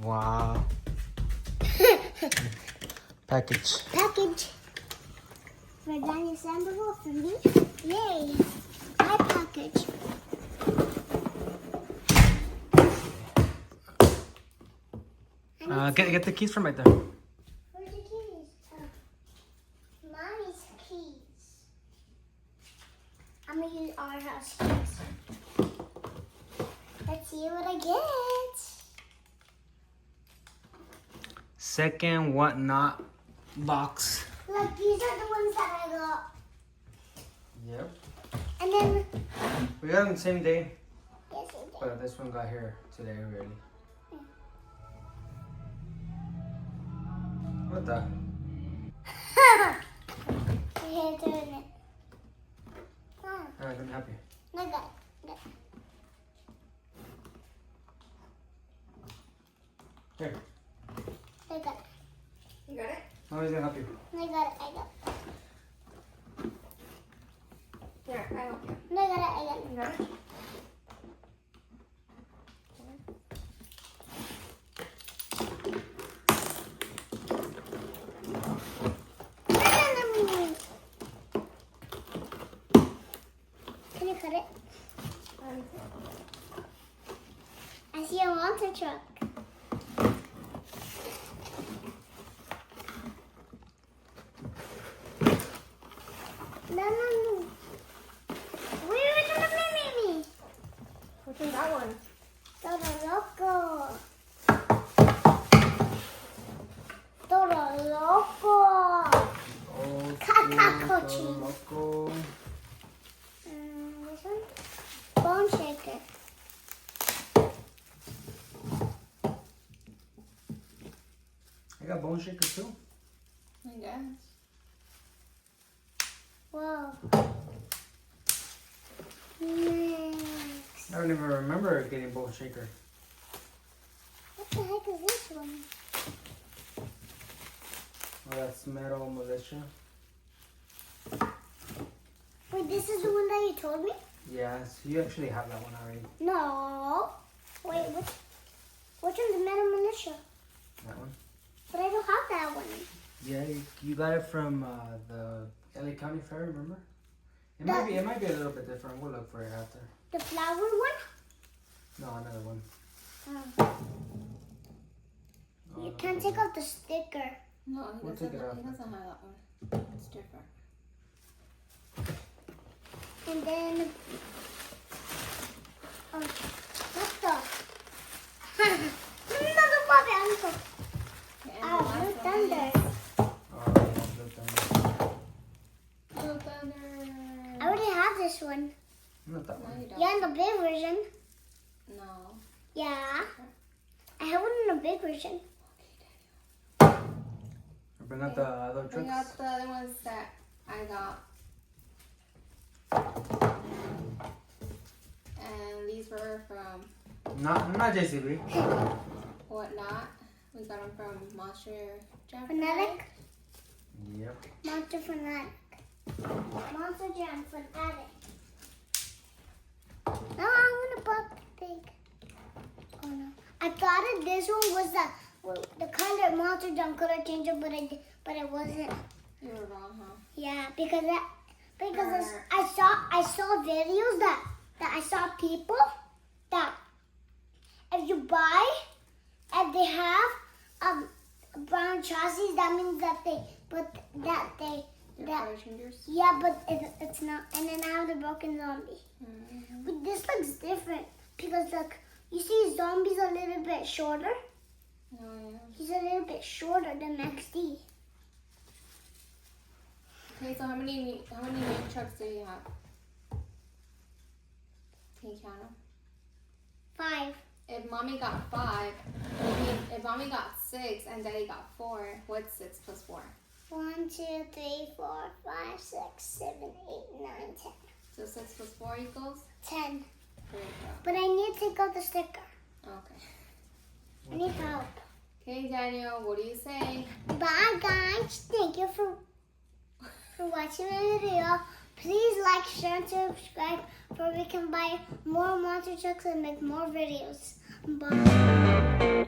Wow. Package. Package. For Daniel Sandoval, for me. Yay. My package. Get the keys from right there. Where's the keys? Oh. Mommy's keys. I'm gonna use our house keys. Let's see what I get. Second Whatnot box. Look, these are the ones that I got. Yep. And then, We got them the same day, yes, I did. but this one got here today already. What the? Here, turn it. Oh, Alright, let me help you. I got it. Here. I got it. You got it? Mommy's gonna help you. I got it. I got it. Here, I help you. I got it. I got it. You got it? Can you cut it? I see a monster truck. No. Where is the baby? Which one's that one? Todo loco. Todo loco. Oh, Cacacochi. loco. This one? Bone shaker. I got bone shaker too. I guess. Whoa. Next. I don't even remember getting bone shaker. What the heck is this one? Oh, that's Metal Militia. Wait, this is the one that you told me? Yes, you actually have that one already. No. Wait, which one's the Metal Militia? That one. But I don't have that one. Yeah, you got it from the LA County Fair, remember? It might be a little bit different. We'll look for it after. The flower one? No, another one. Oh. You can't take off the sticker. No, he We'll doesn't, take it off. he doesn't have that one. It's different. And then, what the? Another puppy uncle. Okay, and the Oh, last Blue one Thunder. Oh, yeah, Blue Thunder. is Blue Thunder. I already have this one. Not that No, one. you don't. Yeah, in the big version. No. Yeah. I have one in the big version. Bring out the other Bring tricks. out the other ones that I got. And these were from Not JCB. Whatnot. We got them from Monster Jam. Fanatic. Yep. Monster Fanatic. Monster Jam Fanatic. No, I'm gonna put pig. Oh no. I thought it, this one was the color Monster Jam color changer, but it wasn't. You were wrong, huh? Yeah, because I saw videos that I saw people that if they have brown chassis, that means that Your color changers. yeah, but it's not. And then I have the broken zombie. Mm-hmm. But this looks different because look, you see zombie's a little bit shorter. Oh, yeah. He's a little bit shorter than XD. Okay, so how many main trucks do you have? Can you count them? 5. If mommy got 5, if mommy got 6 and daddy got 4, what's 6 plus 4? 1, 2, 3, 4, 5, 6, 7, 8, 9, 10. So 6 plus 4 equals? 10. There you But I need to take out the sticker. go. Okay. I need help. Okay, Daniel, what do you say? Bye guys. Thank you for watching my video. Please like, share, and subscribe so we can buy more monster trucks and make more videos. Bye.